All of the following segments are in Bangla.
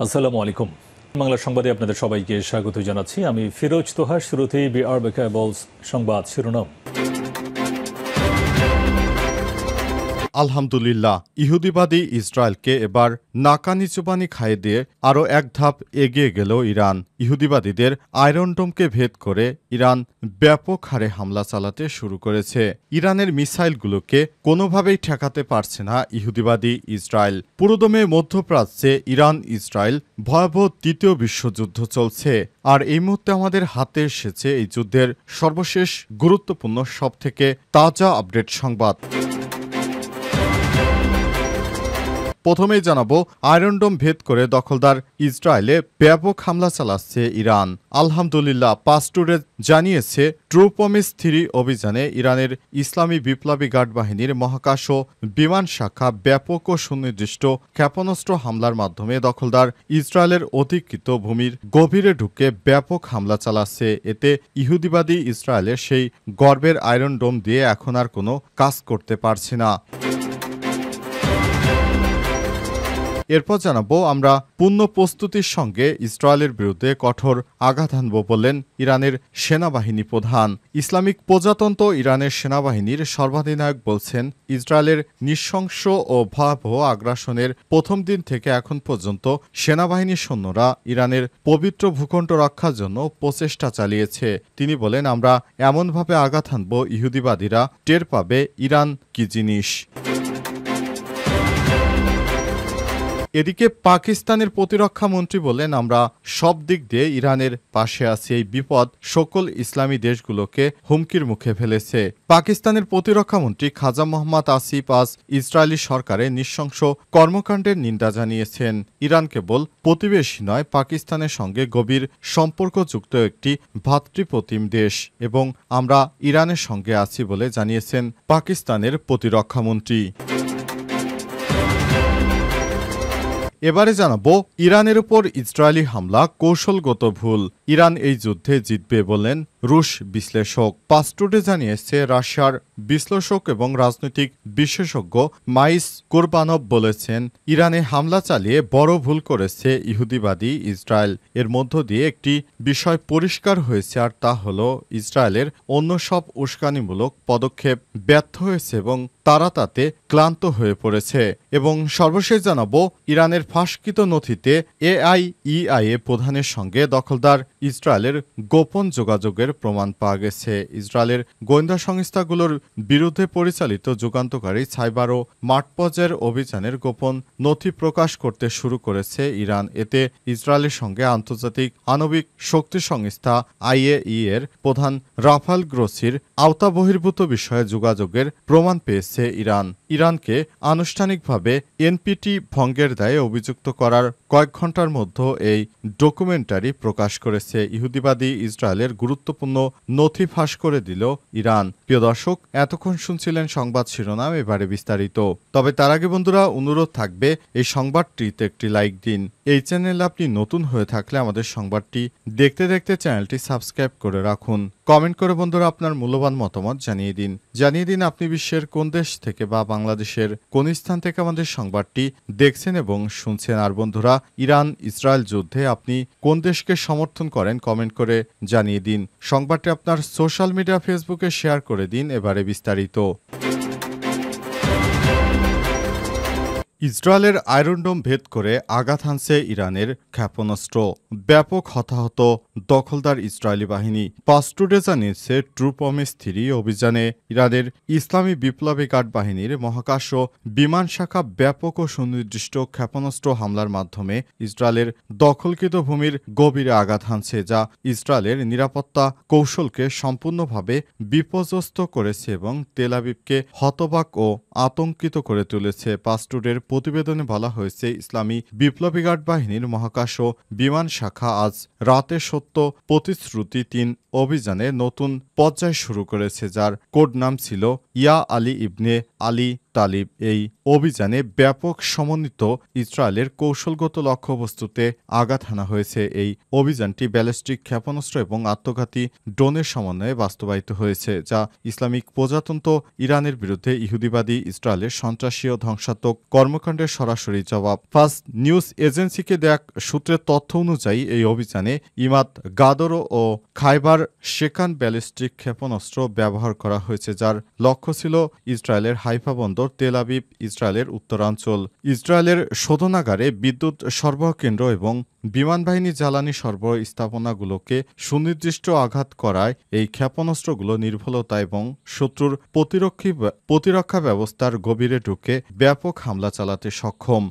আসসালামু আলাইকুম। বাংলা সংবাদে আপনাদের সবাইকে স্বাগত জানাচ্ছি। আমি ফিরোজ তোহা। শুরুতেই বিআরবি কেবলস সংবাদ শিরোনাম। আলহামদুলিল্লাহ, ইহুদিবাদী ইসরায়েলকে এবার নাকানি-চুবানি খাইয়ে দিয়ে আরও এক ধাপ এগিয়ে গেল ইরান। ইহুদিবাদীদের আয়রন ডোমকে ভেদ করে ইরান ব্যাপক হারে হামলা চালাতে শুরু করেছে। ইরানের মিসাইলগুলোকে কোনোভাবেই ঠেকাতে পারছে না ইহুদিবাদী ইসরায়েল। পুরোদমে মধ্যপ্রাচ্যে ইরান ইসরায়েল ভয়াবহ তৃতীয় বিশ্বযুদ্ধ চলছে। আর এই মুহূর্তে আমাদের হাতে এসেছে এই যুদ্ধের সর্বশেষ গুরুত্বপূর্ণ সবথেকে তাজা আপডেট সংবাদ। প্রথমেই জানাবো, আয়রন ডোম ভেদ করে দখলদার ইসরায়েলে ব্যাপক হামলা চালাচ্ছে ইরান। আলহামদুলিল্লাহ, পাস্টুরে জানিয়েছে ট্রু প্রমিস 3 অভিযানে ইরানের ইসলামী বিপ্লবী গার্ড বাহিনীর মহাকাশ ও বিমান শাখা ব্যাপক ও সুনির্দিষ্ট ক্ষেপণাস্ত্র হামলার মাধ্যমে দখলদার ইসরায়েলের অধিকৃত ভূমির গভীরে ঢুকে ব্যাপক হামলা চালাচ্ছে। এতে ইহুদিবাদী ইসরায়েলের সেই গর্বের আয়রন ডোম দিয়ে এখন আর কোনো কাজ করতে পারছে না। এরপর জানাবো, আমরা পূর্ণ প্রস্তুতির সঙ্গে ইসরায়েলের বিরুদ্ধে কঠোর আঘাত হানব বললেন ইরানের সেনাবাহিনী প্রধান। ইসলামিক প্রজাতন্ত্র ইরানের সেনাবাহিনীর সর্বাধিনায়ক বলছেন, ইসরায়েলের নৃশংস ও ভয়াবহ আগ্রাসনের প্রথম দিন থেকে এখন পর্যন্ত সেনাবাহিনীর সৈন্যরা ইরানের পবিত্র ভূখণ্ড রক্ষার জন্য প্রচেষ্টা চালিয়েছে। তিনি বলেন, আমরা এমনভাবে আঘাত হানব ইহুদিবাদীরা টের পাবে ইরান কি জিনিস। এদিকে পাকিস্তানের প্রতিরক্ষা মন্ত্রী বলেন, আমরা সব দিক দিয়ে ইরানের পাশে আছি। এই বিপদ সকল ইসলামী দেশগুলোকে হুমকির মুখে ফেলেছে। পাকিস্তানের প্রতিরক্ষা মন্ত্রী খাজা মোহাম্মদ আসিফ আজ ইসরায়েলি সরকারের নৃশংস কর্মকাণ্ডের নিন্দা জানিয়েছেন। ইরান কেবল প্রতিবেশী নয়, পাকিস্তানের সঙ্গে গভীর সম্পর্কযুক্ত একটি ভ্রাতৃপ্রতিম দেশ এবং আমরা ইরানের সঙ্গে আছি বলে জানিয়েছেন পাকিস্তানের প্রতিরক্ষা মন্ত্রী। এবারে জানাবো, ইরানের উপর ইসরায়েলি হামলা কৌশলগত ভুল। ইরান এই যুদ্ধে জিতবে বললেন রুশ বিশ্লেষক। পাস্টুডে জানিয়েছে, রাশিয়ার বিশ্লেষক এবং রাজনৈতিক বিশেষজ্ঞ মাইস কুরবানভ বলেছেন, ইরানে হামলা চালিয়ে বড় ভুল করেছে ইহুদিবাদী ইসরায়েল। এর মধ্য দিয়ে একটি বিষয় পরিষ্কার হয়েছে, আর তা হল ইসরায়েলের অন্য সব উস্কানিমূলক পদক্ষেপ ব্যর্থ হয়েছে এবং তারা তাতে ক্লান্ত হয়ে পড়েছে। এবং সর্বশেষ জানাবো, ইরানের ফাঁসকৃত নথিতে এআইইআইএ প্রধানের সঙ্গে দখলদার ইসরায়েলের গোপন যোগাযোগের প্রমাণ পাওয়া গেছে। ইসরায়েলের গোয়েন্দা সংস্থাগুলোর বিরুদ্ধে পরিচালিত যুগান্তকারী সাইবার ও মাঠ পর্যায়ের অভিযানের গোপন নথি প্রকাশ করতে শুরু করেছে ইরান। এতে ইসরায়েলের সঙ্গে আন্তর্জাতিক আণবিক শক্তি সংস্থা আইএই এর প্রধান রাফাল গ্রোসির আওতা বহির্ভূত বিষয়ে যোগাযোগের প্রমাণ পেয়েছে ইরান। ইরানকে আনুষ্ঠানিকভাবে এনপিটি ভঙ্গের দায়ে অভিযুক্ত করার কয়েক ঘন্টার মধ্যে এই ডকুমেন্টারি প্রকাশ করেছে। ইহুদিবাদী ইসরায়েলের গুরুত্বপূর্ণ নথি ফাঁস করে দিল ইরান। প্রিয় দর্শক, এতক্ষণ শুনছিলেন সংবাদ শিরোনাম, এবারে বিস্তারিত। তবে তার আগে বন্ধুরা, অনুরোধ থাকবে এই সংবাদটিতে একটি লাইক দিন। এই চ্যানেলে আপনি নতুন হয়ে থাকলে আমাদের সংবাদটি দেখতে দেখতে চ্যানেলটি সাবস্ক্রাইব করে রাখুন। কমেন্ট করে বন্ধুরা আপনার মূল্যবান মতামত জানিয়ে দিন আপনি বিশ্বের কোন দেশ থেকে বা বাংলাদেশের কোন স্থান থেকে আমাদের সংবাদটি দেখছেন এবং শুনছেন। আর বন্ধুরা, ইরান ইসরায়েল যুদ্ধে আপনি কোন দেশকে সমর্থন করেন কমেন্ট করে জানিয়ে দিন। সংবাদটি আপনার সোশ্যাল মিডিয়া ফেসবুকে শেয়ার করে দিন। এবারে বিস্তারিত। ইসরায়েলের আয়রন ডোম ভেদ করে আঘাত হানছে ইরানের ক্ষেপণাস্ত্র। ব্যাপক হতাহত দখলদার ইসরায়েলি বাহিনী। পাস্টুডে জানিয়েছে, ট্রু প্রমিস 3 অভিযানে ইরানের ইসলামী বিপ্লবী গার্ড বাহিনীর মহাকাশ ও বিমান শাখা ব্যাপক ও সুনির্দিষ্ট ক্ষেপণাস্ত্র হামলার মাধ্যমে ইসরায়েলের দখলকৃত ভূমির গভীরে আঘাত হানছে, যা ইসরায়েলের নিরাপত্তা কৌশলকে সম্পূর্ণভাবে বিপর্যস্ত করেছে এবং তেল আবিবকে হতবাক ও আতঙ্কিত করে তুলেছে। পাস্টুডের প্রতিবেদনে বলা হয়েছে, ইসলামী বিপ্লবী গার্ড বাহিনীর মহাকাশ ও বিমান শাখা আজ রাতে সত্য প্রতিশ্রুতি 3 অভিযানে নতুন পর্যায় শুরু করেছে, যার কোড নাম ছিল ইয়া আলী ইবনে আলী তালিব। এই অভিযানে ব্যাপক সমন্বিত ইসরায়েলের কৌশলগত লক্ষ্যবস্তুতে আঘাত হানা হয়েছে। এই অভিযানটি ব্যালিস্টিক ক্ষেপণাস্ত্র এবং আত্মঘাতী ড্রোনের সমন্বয়ে বাস্তবায়িত হয়েছে, যা ইসলামিক প্রজাতন্ত্র ইরানের বিরুদ্ধে ইহুদিবাদী ইসরায়েলের সন্ত্রাসী ও ধ্বংসাত্মক কর্মকাণ্ডের সরাসরি জবাব। ফার্স্ট নিউজ এজেন্সিকে দেয়া সূত্রের তথ্য অনুযায়ী এই অভিযানে ইমাদ গাদরো ও খাইবার শেকান ব্যালিস্টিক ক্ষেপণাস্ত্র ব্যবহার করা হয়েছে, যার লক্ষ্য ছিল ইসরায়েলের হাইফা বন্দর, তেল আবিব, ইসরায়েলের উত্তরাঞ্চল, ইসরায়েলের শোধনাগারে, বিদ্যুৎ সরবরাহ কেন্দ্র এবং বিমানবাহিনী জ্বালানি সরবরাহ স্থাপনাগুলোকে সুনির্দিষ্ট আঘাত করায় এই ক্ষেপণাস্ত্রগুলো নির্ভুলতা এবং শত্রুর প্রতিরক্ষা ব্যবস্থার গভীরে ঢুকে ব্যাপক হামলা চালাতে সক্ষম।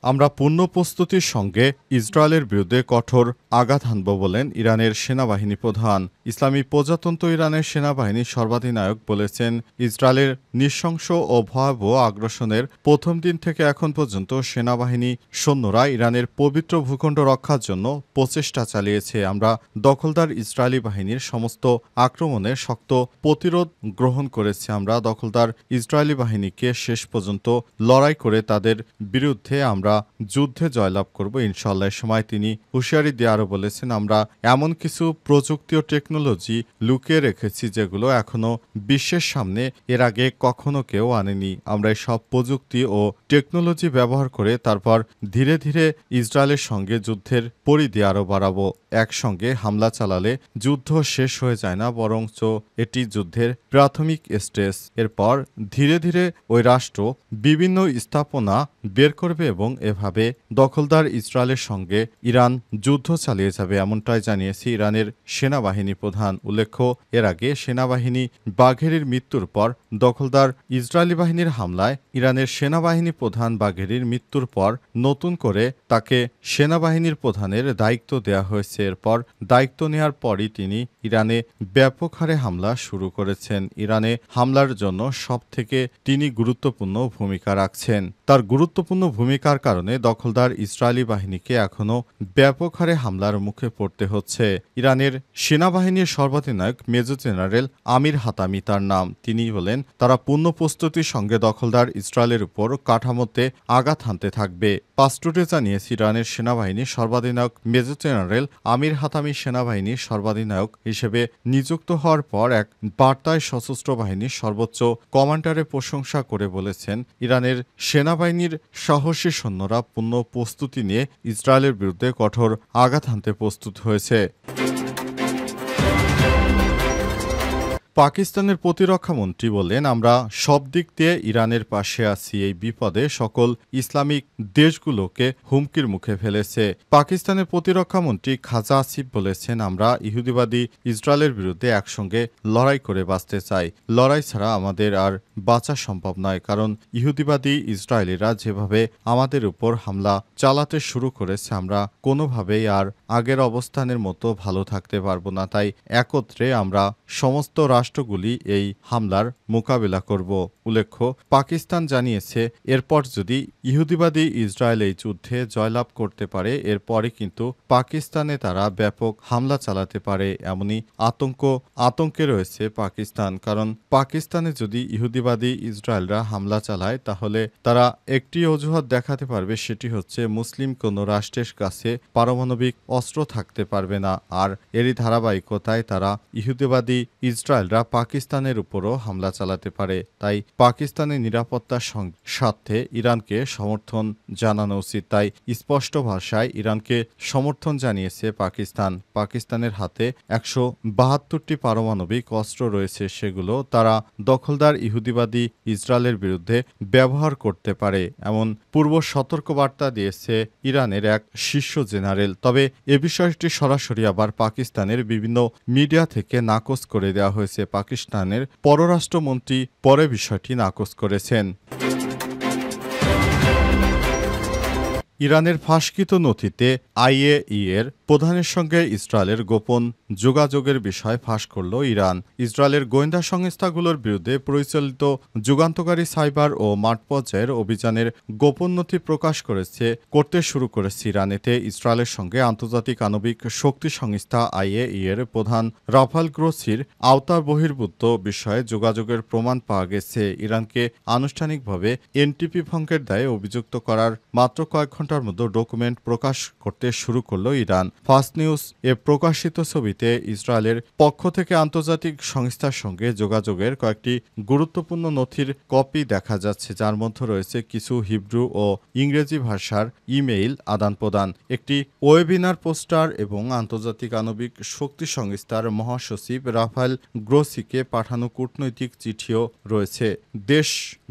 আমরা পূর্ণ প্রস্তুতির সঙ্গে ইসরায়েলের বিরুদ্ধে কঠোর আঘাত হানব বলেন ইরানের সেনাবাহিনী প্রধান। ইসলামী প্রজাতন্ত্র ইরানের সেনাবাহিনীর সর্বাধিনায়ক বলেছেন, ইসরায়েলের নৃশংস ও ভয়াবহ আগ্রাসনের প্রথম দিন থেকে এখন পর্যন্ত সেনাবাহিনী সৈন্যরা ইরানের পবিত্র ভূখণ্ড রক্ষার জন্য প্রচেষ্টা চালিয়েছে। আমরা দখলদার ইসরায়েলি বাহিনীর সমস্ত আক্রমণের শক্ত প্রতিরোধ গ্রহণ করেছি। আমরা দখলদার ইসরায়েলি বাহিনীকে শেষ পর্যন্ত লড়াই করে তাদের বিরুদ্ধে আমরা যুদ্ধে জয়লাভ করব ইনশাআল্লাহ। সময় তিনি হুঁশিয়ারি দিয়ে আরও বলেছেন, আমরা এমন কিছু প্রযুক্তি ও টেকনোলজি লুকিয়ে রেখেছি যেগুলো এখনো বিশ্বের সামনে এর আগে কখনো কেউ আনেনি। আমরা এই সব প্রযুক্তি ও টেকনোলজি ব্যবহার করে তারপর ধীরে ধীরে ইসরায়েলের সঙ্গে যুদ্ধের পরিধি আরও বাড়াবো। একসঙ্গে হামলা চালালে যুদ্ধ শেষ হয়ে যায় না, বরঞ্চ এটি যুদ্ধের প্রাথমিক স্টেজ। এরপর ধীরে ধীরে ওই রাষ্ট্র বিভিন্ন স্থাপনা বের করবে এবং এভাবে দখলদার ইসরায়েলের সঙ্গে ইরান যুদ্ধ চালিয়ে যাবে, এমনটাই জানিয়েছে ইরানের সেনাবাহিনী প্রধান। উল্লেখ্য, এর আগে সেনাবাহিনী বাঘেরির মৃত্যুর পর দখলদার ইসরায়েলি বাহিনীর হামলায় ইরানের সেনাবাহিনী প্রধান বাঘেরির মৃত্যুর পর নতুন করে তাকে সেনাবাহিনীর প্রধানের দায়িত্ব দেওয়া হয়েছে। এরপর দায়িত্ব নেওয়ার পরই তিনি ইরানে ব্যাপক হারে হামলা শুরু করেছেন। ইরানে হামলার জন্য সবথেকে তিনি গুরুত্বপূর্ণ ভূমিকা রাখছেন। তার গুরুত্বপূর্ণ ভূমিকার কারণে দখলদার ইসরায়েলি বাহিনীকে এখনও ব্যাপক হারে হামলার মুখে পড়তে হচ্ছে। ইরানের সেনাবাহিনীর সর্বাধিনায়ক মেজর জেনারেল আমির হাতামি তার নাম। তিনি বলেন, তারা পূর্ণ প্রস্তুতির সঙ্গে দখলদার ইসরায়েলের উপর কাঠামোতে আঘাত হানতে থাকবে। পাসটুডে জানিয়েছে, ইরানের সেনাবাহিনীর সর্বাধিনায়ক মেজর জেনারেল আমির হাতামি সেনাবাহিনীর সর্বাধিনায়ক হিসেবে নিযুক্ত হওয়ার পর এক বার্তায় সশস্ত্র বাহিনীর সর্বোচ্চ কমান্ডারের প্রশংসা করে বলেছেন, ইরানের সেনাবাহিনীর সাহসী সৈন্যরা পূর্ণ প্রস্তুতি নিয়ে ইসরায়েলের বিরুদ্ধে কঠোর আঘাত হানতে প্রস্তুত হয়েছে। পাকিস্তানের প্রতিরক্ষামন্ত্রী বললেন, আমরা সব দিক দিয়ে ইরানের পাশে আছি। এই বিপদে সকল ইসলামিক দেশগুলোকে হুমকির মুখে ফেলেছে। পাকিস্তানের প্রতিরক্ষামন্ত্রী খাজা আসিফ বলেছেন, আমরা ইহুদিবাদী ইসরায়েলের বিরুদ্ধে একসঙ্গে লড়াই করে বাঁচতে চাই। লড়াই ছাড়া আমাদের আর বাঁচা সম্ভব নয়, কারণ ইহুদিবাদী ইসরায়েলিরা যেভাবে আমাদের উপর হামলা চালাতে শুরু করেছে, আমরা কোনোভাবেই আর আগের অবস্থানের মতো ভালো থাকতে পারবো না। তাই একত্রে আমরা সমস্ত রাষ্ট্রগুলি এই হামলার মোকাবিলা করব। উল্লেখ্য, পাকিস্তান জানিয়েছে, এরপর যদি ইহুদিবাদী ইসরায়েল এই যুদ্ধে জয়লাভ করতে পারে, এরপরে কিন্তু পাকিস্তানে তারা ব্যাপক হামলা চালাতে পারে। এমনই আতঙ্কে রয়েছে পাকিস্তান, কারণ পাকিস্তানে যদি ইহুদিবাদী ইসরায়েলরা হামলা চালায়, তাহলে তারা একটি অজুহাত দেখাতে পারবে, সেটি হচ্ছে মুসলিম কোনো রাষ্ট্রের কাছে পারমাণবিক অস্ত্র থাকতে পারবে না। আর এরই ধারাবাহিকতায় তারা ইহুদিবাদী ইসরায়েলরা পাকিস্তানের উপরও হামলা চালাতে পারে। তাই পাকিস্তানের নিরাপত্তার স্বার্থে ইরানকে সমর্থন জানানো উচিত। তাই স্পষ্ট ভাষায় ইরানকে সমর্থন জানিয়েছে পাকিস্তান। পাকিস্তানের হাতে 172টি পারমাণবিক অস্ত্র রয়েছে, সেগুলো তারা দখলদার ইহুদিবাদী ইসরায়েলের বিরুদ্ধে ব্যবহার করতে পারে, এমন পূর্ব সতর্কবার্তা দিয়েছে ইরানের এক শীর্ষ জেনারেল। তবে এ বিষয়টি সরাসরি আবার পাকিস্তানের বিভিন্ন মিডিয়া থেকে নাকচ করে দেওয়া হয়েছে। পাকিস্তানের পররাষ্ট্রমন্ত্রী পরে বিষয়টি নাকচ করেছেন। ইরানের ফাঁসকৃত নথিতে আইএই এর প্রধানের সঙ্গে ইসরায়েলের গোপন যোগাযোগের বিষয় ফাঁস করল ইরান। ইসরায়েলের গোয়েন্দা সংস্থাগুলোর বিরুদ্ধে পরিচালিত যুগান্তকারী সাইবার ও মাঠ পর্যায়ের অভিযানের গোপন নথি প্রকাশ করতে শুরু করেছে ইরান। এতে ইসরায়েলের সঙ্গে আন্তর্জাতিক আণবিক শক্তি সংস্থা আইএই এর প্রধান রাফাল গ্রোসির আওতা বহির্ভূত বিষয়ে যোগাযোগের প্রমাণ পাওয়া গেছে। ইরানকে আনুষ্ঠানিকভাবে এনটিপি ভঙ্গের দায়ে অভিযুক্ত করার মাত্র কয়েক ঘন্টার মধ্যে ডকুমেন্ট প্রকাশ করতে শুরু করল ইরান। ফাস্ট নিউজ এ প্রকাশিত ছবিতে ইসরায়েলের পক্ষ থেকে আন্তর্জাতিক সংস্থার সঙ্গে যোগাযোগের কয়েকটি গুরুত্বপূর্ণ নথির কপি দেখা যাচ্ছে, যার মধ্যে রয়েছে কিছু হিব্রু ও ইংরেজি ভাষার ইমেইল আদান প্রদান, একটি ওয়েবিনার পোস্টার এবং আন্তর্জাতিক আণবিক শক্তি সংস্থার মহাসচিব রাফাল গ্রোসিকে পাঠানো কূটনৈতিক চিঠিও রয়েছে।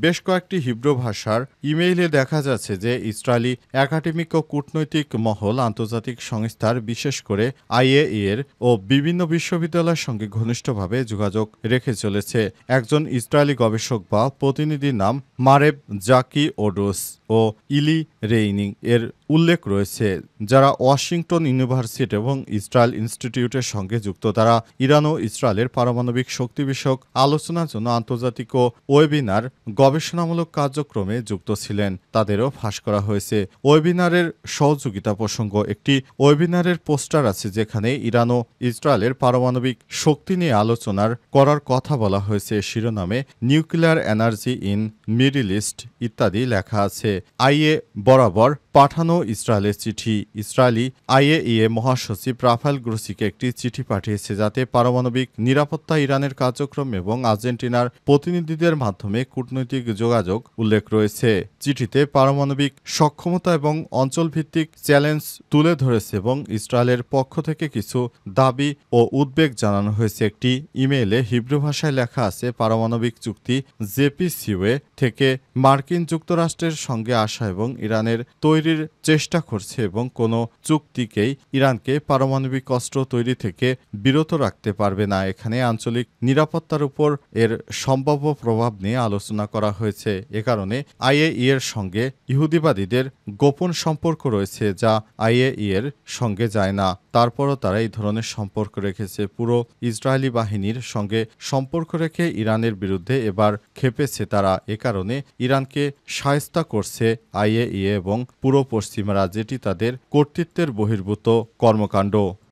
বেশ কয়েকটি হিব্রু ভাষার ইমেইলে দেখা যাচ্ছে যে ইসরায়েলি একাডেমিক ও কূটনৈতিক মহল আন্তর্জাতিক সংস্থার, বিশেষ করে আইএই এর ও বিভিন্ন বিশ্ববিদ্যালয়ের সঙ্গে ঘনিষ্ঠভাবে যোগাযোগ রেখে চলেছে। একজন ইসরায়েলি গবেষক বা প্রতিনিধির নাম মারেব জাকি ওডোস ও ইলি রেইনিং এর উল্লেখ রয়েছে, যারা ওয়াশিংটন ইউনিভার্সিটি এবং ইসরায়েল ইনস্টিটিউটের সঙ্গে যুক্ত। তারা ইরান ও ইসরায়েলের পারমাণবিক শক্তি বিষয়ক আলোচনার জন্য আন্তর্জাতিক ও ওয়েবিনার গবেষণামূলক কার্যক্রমে যুক্ত ছিলেন। তাদেরও ফাঁস করা হয়েছে। ওয়েবিনারের সহযোগিতা প্রসঙ্গ: একটি ওয়েবিনারের পোস্টার আছে যেখানে ইরান ও ইসরায়েলের পারমাণবিক শক্তি নিয়ে আলোচনার করার কথা বলা হয়েছে। শিরোনামে nuclear energy in middle east ইত্যাদি লেখা আছে। আইএ বরাবর পাঠানো ইসরায়েলের চিঠি: ইসরায়েলি আইএই মহাসচিব রাফাল গ্রোসিকে একটি চিঠি পাঠিয়েছে, যাতে পারমাণবিক নিরাপত্তা, ইরানের কার্যক্রম এবং আর্জেন্টিনার প্রতিনিধিদের মাধ্যমে কূটনৈতিক যোগাযোগ উল্লেখ রয়েছে। চিঠিতে পারমাণবিক সক্ষমতা এবং অঞ্চলভিত্তিক চ্যালেঞ্জ তুলে ধরেছে এবং ইসরায়েলের পক্ষ থেকে কিছু দাবি ও উদ্বেগ জানানো হয়েছে। একটি ইমেইলে হিব্রু ভাষায় লেখা আছে, পারমাণবিক চুক্তি জেপিসিওয়ে থেকে মার্কিন যুক্তরাষ্ট্রের সঙ্গে আসা এবং ইরানের তৈরির চেষ্টা করছে এবং কোনো চুক্তিকেই ইরানকে পারমাণবিক অস্ত্র তৈরি থেকে বিরত রাখতে পারবে না। এখানে আঞ্চলিক নিরাপত্তার উপর এর সম্ভাব্য প্রভাব নিয়ে আলোচনা করা হয়েছে। এ কারণে আইএই এর সঙ্গে ইহুদিবাদীদের গোপন সম্পর্ক রয়েছে, যা আইএই এর সঙ্গে যায় না। তারপরও তারা এই ধরনের সম্পর্ক রেখেছে। পুরো ইসরায়েলি বাহিনীর সঙ্গে সম্পর্ক রেখে ইরানের বিরুদ্ধে এবার খেপেছে তারা। এ কারণে ইরানকে শায়েস্তা করছে আইএই এবং পুরো পশ্চিমারা, যেটি তাদের কর্তৃত্বের বহির্ভূত কর্মকাণ্ড।